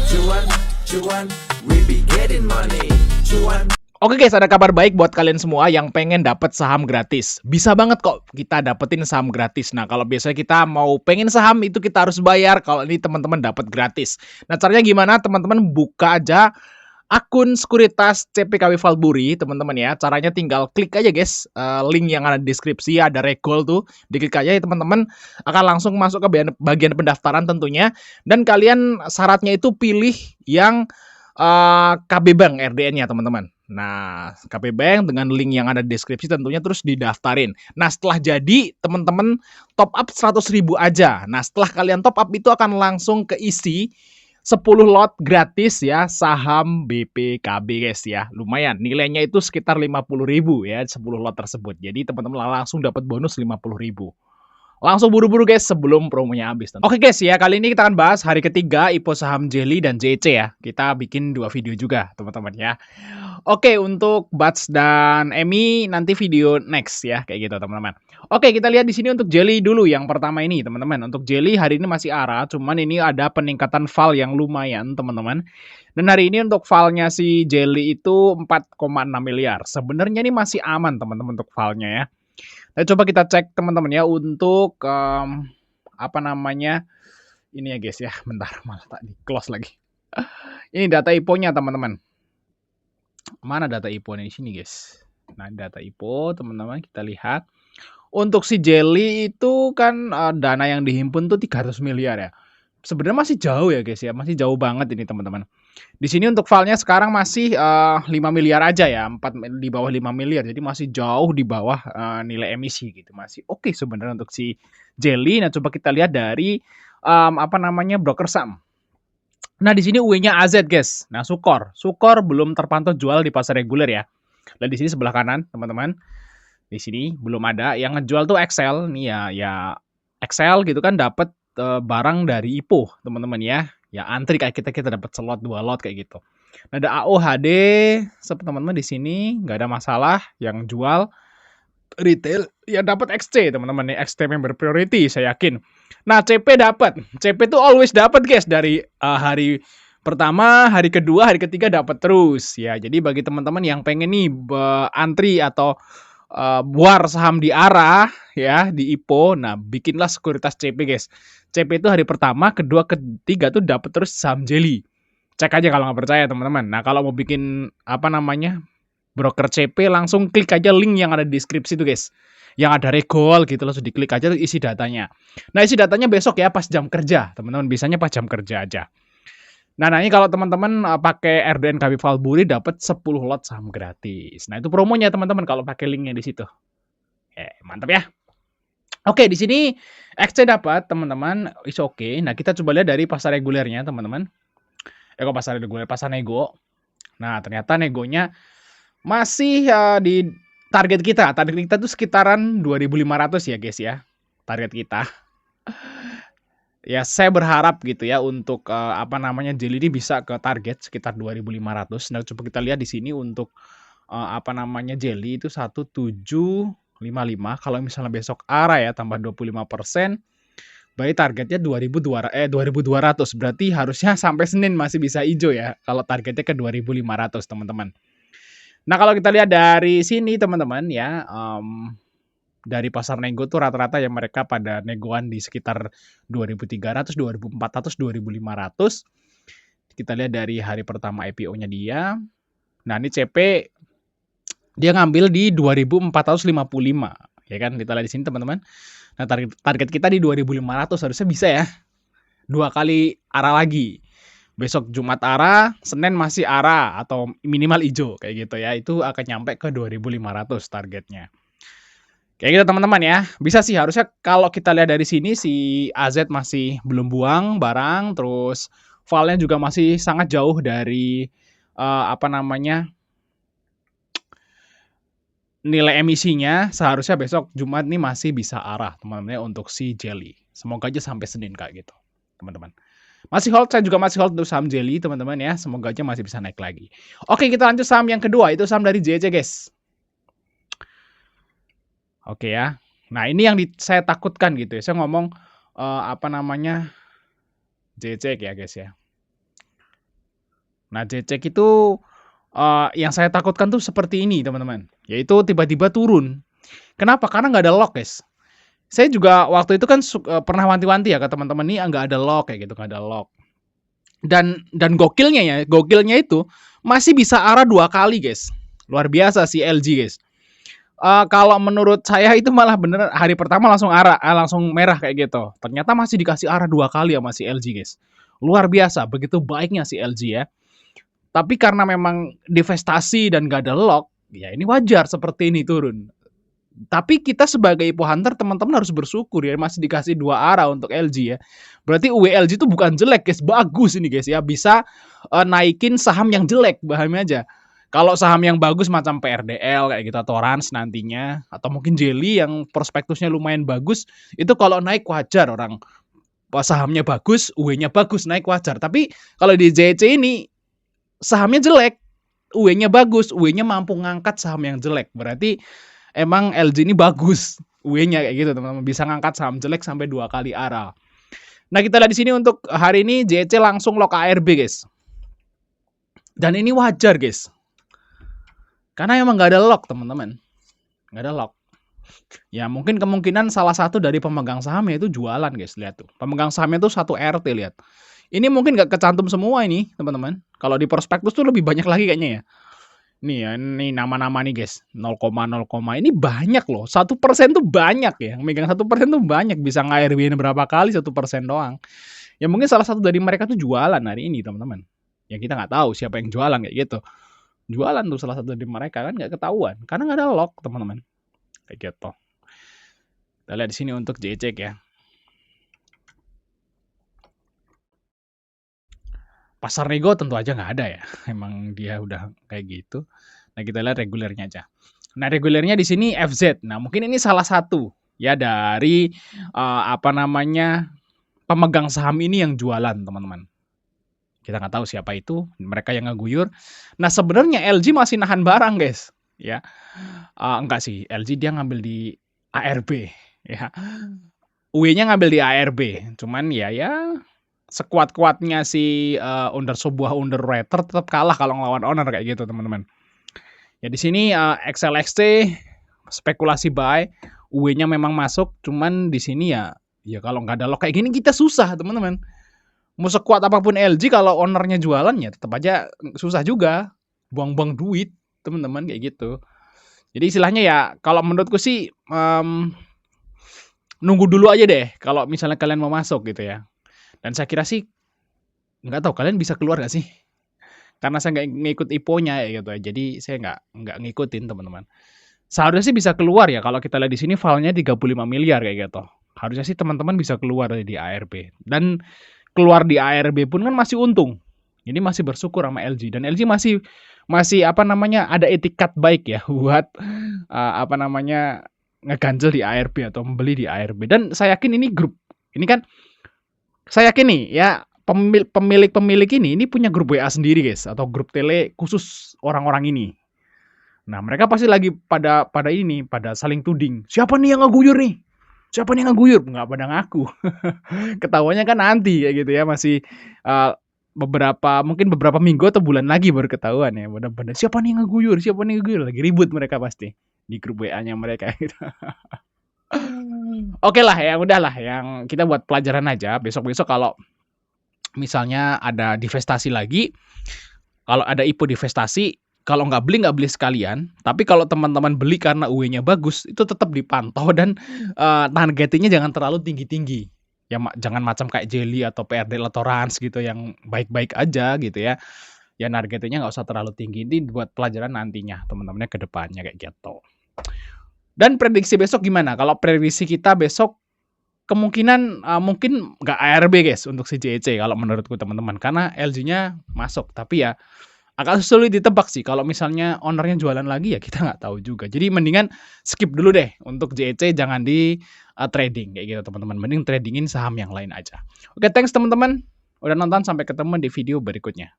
Cuan, cuan, we be getting money. Cuan. Oke guys, ada kabar baik buat kalian semua yang pengen dapat saham gratis. Bisa banget kok kita dapetin saham gratis. Nah, kalau biasanya kita mau pengen saham itu kita harus bayar. Kalau ini teman-teman dapat gratis. Nah, caranya gimana? Teman-teman buka aja akun sekuritas CPKB Valburi, teman-teman ya. Caranya tinggal klik aja guys, link yang ada di deskripsi, ada regol tuh. Diklik aja ya teman-teman, akan langsung masuk ke bagian pendaftaran tentunya. Dan kalian syaratnya itu pilih yang KB Bank RDN-nya teman-teman. Nah, KB Bank dengan link yang ada di deskripsi tentunya terus didaftarin. Nah, setelah jadi, teman-teman top up 100.000 aja. Nah, setelah kalian top up itu akan langsung keisi 10 lot gratis ya saham BPKB guys ya. Lumayan, nilainya itu sekitar 50.000 ya 10 lot tersebut. Jadi teman-teman langsung dapat bonus 50.000. Langsung buru-buru guys sebelum promonya habis. Oke guys ya, kali ini kita akan bahas hari ketiga IPO saham Jelly dan JC ya. Kita bikin 2 video juga teman-teman ya. Oke, untuk Bats dan Emmy nanti video next ya, kayak gitu teman-teman. Oke, kita lihat di sini untuk Jelly dulu yang pertama ini teman-teman. Untuk Jelly hari ini masih arah, cuman ini ada peningkatan val yang lumayan teman-teman. Dan hari ini untuk valnya si Jelly itu 4,6 miliar. Sebenarnya ini masih aman teman-teman untuk valnya ya. Nah, coba kita cek teman-teman ya untuk apa namanya ini ya guys ya. Bentar, malah tak di close lagi. Ini data IPO-nya teman-teman. Mana data IPO-nya di sini guys? Nah, data IPO teman-teman kita lihat. Untuk si Jelly itu kan dana yang dihimpun tuh 300 miliar ya. Sebenarnya masih jauh ya guys ya, masih jauh banget ini teman-teman. Di sini untuk filenya sekarang masih 5 miliar aja ya, 4 di bawah 5 miliar. Jadi masih jauh di bawah nilai emisi gitu. Masih oke sebenarnya untuk si Jelly. Nah, coba kita lihat dari apa namanya broker saham. Nah, di sini UE-nya AZ guys. Nah, Sukor belum terpantau jual di pasar reguler ya. Dan di sini sebelah kanan teman-teman. Di sini belum ada yang ngejual tuh Excel nih ya Excel gitu kan dapat barang dari IPO teman-teman ya. Ya antri kayak kita dapat slot 2 lot kayak gitu. Nah, ada AOHD teman-teman di sini nggak ada masalah yang jual retail ya dapat XC teman-teman nih XT member priority saya yakin. Nah, CP dapat. CP tuh always dapat guys dari hari pertama, hari kedua, hari ketiga dapat terus ya. Jadi bagi teman-teman yang pengen nih antri atau war saham di arah ya di IPO. Nah, bikinlah sekuritas CP guys. CP itu hari pertama, kedua, ketiga tuh dapat terus saham Jelly. Cek aja kalau nggak percaya teman-teman. Nah, kalau mau bikin apa namanya broker CP langsung klik aja link yang ada di deskripsi tuh guys. Yang ada regol gitu langsung diklik aja tuh isi datanya. Nah, isi datanya besok ya pas jam kerja teman-teman. Bisanya pas jam kerja aja. Nah, ini kalau teman-teman pakai RDN KB Valburi dapat 10 lot saham gratis. Nah, itu promonya teman-teman kalau pakai linknya di situ. Mantap ya. Oke, di sini XC dapat teman-teman, is oke. Nah, kita coba lihat dari pasar regulernya teman-teman. Kok pasar reguler, pasar nego. Nah, ternyata negonya masih di target kita. Target kita tuh sekitaran 2.500 ya guys ya. Target kita. Ya, saya berharap gitu ya untuk apa namanya Jelly ini bisa ke target sekitar 2.500. Nah, coba kita lihat di sini untuk apa namanya Jelly itu 1755. Kalau misalnya besok arah ya tambah 25%, berarti targetnya 2.200. Berarti harusnya sampai Senin masih bisa hijau ya kalau targetnya ke 2.500 teman-teman. Nah, kalau kita lihat dari sini teman-teman ya, dari pasar nego tuh rata-rata yang mereka pada negoan di sekitar 2.300, 2.400, 2.500. Kita lihat dari hari pertama IPO-nya dia. Nah, ini CP dia ngambil di 2.455 ya kan, kita lihat di sini teman-teman. Nah, target kita di 2.500 harusnya bisa ya. 2 kali arah lagi. Besok Jumat arah, Senin masih arah atau minimal hijau kayak gitu ya. Itu akan nyampe ke 2.500 targetnya. Kayak gitu teman-teman ya. Bisa sih harusnya kalau kita lihat dari sini si AZ masih belum buang barang, terus filenya juga masih sangat jauh dari apa namanya nilai emisinya. Seharusnya besok Jumat nih masih bisa arah teman-teman ya untuk si Jelly. Semoga aja sampai Senin kayak gitu teman-teman. Masih hold, saya juga masih hold untuk saham Jelly teman-teman ya. Semoga aja masih bisa naik lagi. Oke, kita lanjut saham yang kedua, itu saham dari JC guys. Oke ya. Nah, ini yang saya takutkan gitu ya. Saya ngomong apa namanya JC ya guys ya. Nah, JCek itu, yang saya takutkan tuh seperti ini teman-teman, yaitu tiba-tiba turun. Kenapa? Karena nggak ada lock, guys. Saya juga waktu itu kan pernah wanti-wanti ya ke teman-teman nih, nggak ada lock kayak gitu, nggak ada lock. Dan gokilnya itu masih bisa arah 2 kali, guys. Luar biasa si LG, guys. Kalau menurut saya itu malah bener hari pertama langsung langsung merah kayak gitu. Ternyata masih dikasih arah 2 kali sama si LG, guys. Luar biasa, begitu baiknya si LG ya. Tapi karena memang divestasi dan nggak ada lock, ya ini wajar seperti ini turun. Tapi kita sebagai Ipo Hunter teman-teman harus bersyukur ya masih dikasih 2 arah untuk LG ya. Berarti UWLG itu bukan jelek, guys, bagus ini, guys ya. Bisa naikin saham yang jelek, bahannya aja. Kalau saham yang bagus macam PRDL kayak gitu atau Rans nantinya atau mungkin Jelly yang prospektusnya lumayan bagus, itu kalau naik wajar orang sahamnya bagus, UW-nya bagus, naik wajar. Tapi kalau di JC ini sahamnya jelek, UW-nya bagus, UW-nya mampu ngangkat saham yang jelek. Berarti emang LG ini bagus UW-nya kayak gitu teman-teman, bisa ngangkat saham jelek sampai 2 kali arah. Nah, kita lihat di sini untuk hari ini JC langsung lock ARB, guys. Dan ini wajar, guys. Karena emang nggak ada lock, teman-teman. Nggak ada lock. Ya, mungkin kemungkinan salah satu dari pemegang sahamnya itu jualan, guys. Lihat tuh. Pemegang sahamnya tuh 1 RT, lihat. Ini mungkin nggak kecantum semua ini, teman-teman. Kalau di prospektus tuh lebih banyak lagi kayaknya ya. Nih ya, ini nama-nama nih, guys. 0,0, ini banyak loh. 1% tuh banyak ya. Megang 1% tuh banyak. Bisa nge-ARB-in berapa kali 1% doang. Ya mungkin salah satu dari mereka tuh jualan hari ini, teman-teman. Ya kita nggak tahu siapa yang jualan kayak gitu. Jualan tuh salah satu dari mereka kan nggak ketahuan. Karena nggak ada lock, teman-teman. Kayak gitu. Kita lihat di sini untuk JCek ya. Pasar nego tentu aja nggak ada ya. Emang dia udah kayak gitu. Nah, kita lihat regulernya aja. Nah, regulernya di sini FZ. Nah, mungkin ini salah satu ya dari pemegang saham ini yang jualan, teman-teman. Kita nggak tahu siapa itu, mereka yang ngeguyur. Nah, sebenarnya LG masih nahan barang, guys. Ya, enggak sih, LG dia ngambil di ARB. Ya, UW-nya ngambil di ARB. Cuman ya sekuat-kuatnya si sebuah underwriter tetap kalah kalau ngelawan owner kayak gitu, teman-teman. Ya di sini XLXT spekulasi buy, UW-nya memang masuk, cuman di sini ya kalau nggak ada lock kayak gini kita susah, teman-teman. Mau sekuat apapun LG kalau ownernya jualan ya tetap aja susah juga. Buang-buang duit, teman-teman kayak gitu. Jadi istilahnya ya kalau menurutku sih nunggu dulu aja deh kalau misalnya kalian mau masuk gitu ya. Dan saya kira sih nggak tahu kalian bisa keluar nggak sih? Karena saya nggak ngikut IPO-nya ya gitu ya. Jadi saya nggak ngikutin, teman-teman. Seharusnya sih bisa keluar ya kalau kita lihat di sini filenya 35 miliar kayak gitu. Harusnya sih teman-teman bisa keluar di ARB. Dan keluar di ARB pun kan masih untung. Ini masih bersyukur sama LG dan LG masih ada etikat baik ya buat ngeganjel di ARB atau membeli di ARB. Dan saya yakin ini grup. Ini kan saya yakin nih ya pemilik ini punya grup WA sendiri, guys, atau grup tele khusus orang-orang ini. Nah, mereka pasti lagi pada saling tuding. Siapa nih yang ngeguyur nih? Siapa nih yang ngeguyur? Nggak pada ngaku. Ketahuannya kan nanti ya gitu ya, masih mungkin beberapa minggu atau bulan lagi baru ketahuan ya. Benar-benar siapa nih yang ngeguyur? Siapa nih yang ngeguyur? Lagi ribut mereka pasti di grup WA-nya mereka gitu. Oke lah, ya udahlah, yang kita buat pelajaran aja. Besok-besok kalau misalnya ada divestasi lagi, kalau ada IPO divestasi, kalau nggak beli sekalian. Tapi kalau teman-teman beli karena UW-nya bagus, itu tetap dipantau dan targetingnya jangan terlalu tinggi-tinggi. Ya jangan macam kayak Jelly atau PRDL atau Rans gitu yang baik-baik aja gitu ya. Ya targetingnya nggak usah terlalu tinggi. Ini buat pelajaran nantinya teman-temannya ke depannya kayak gitu. Dan prediksi besok gimana? Kalau prediksi kita besok kemungkinan mungkin nggak ARB, guys, untuk si JC kalau menurutku, teman-teman. Karena LG-nya masuk, tapi ya agak sulit ditebak sih. Kalau misalnya owner-nya jualan lagi ya kita nggak tahu juga. Jadi mendingan skip dulu deh untuk JC, jangan di trading kayak gitu, teman-teman. Mending tradingin saham yang lain aja. Oke, thanks teman-teman udah nonton. Sampai ketemu di video berikutnya.